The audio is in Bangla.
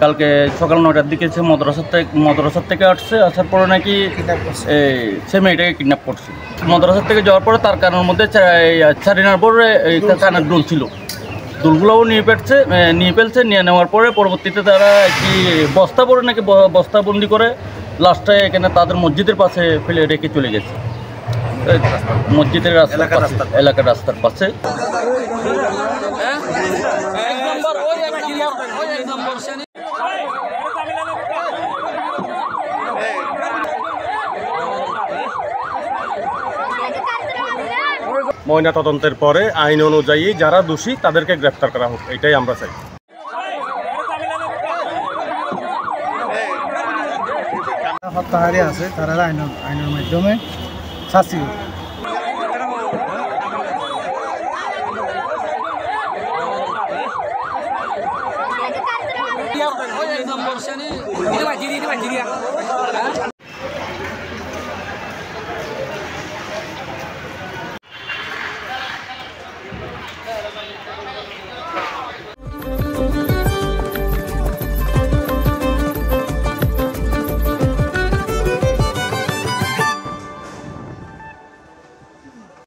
কালকে সকাল 9টার দিকে সে মাদ্রাসার থেকে আসছে, আসার পরে নাকি সে মেয়েটাকে কিডন্যাপ করছে। মাদ্রাসার থেকে যাওয়ার পরে তার কানের মধ্যে চারিনার পরে কানের দুল ছিল, দুলগুলোও নিয়ে ফেলছে। নিয়ে নেওয়ার পরে পরবর্তীতে তারা কি বস্তা পরে নাকি বস্তাবন্দি করে লাস্টে এখানে তাদের মসজিদের পাশে ফেলে রেখে চলে গেছে, মসজিদের এলাকার রাস্তার পাশে। ময়নাতদন্তের পরে আইন অনুযায়ী যারা দোষী তাদেরকে গ্রেফতার করা হোক, এটাই আমরা চাই। হত্যাকারী আছে তারা আইনের মাধ্যমে শাস্তি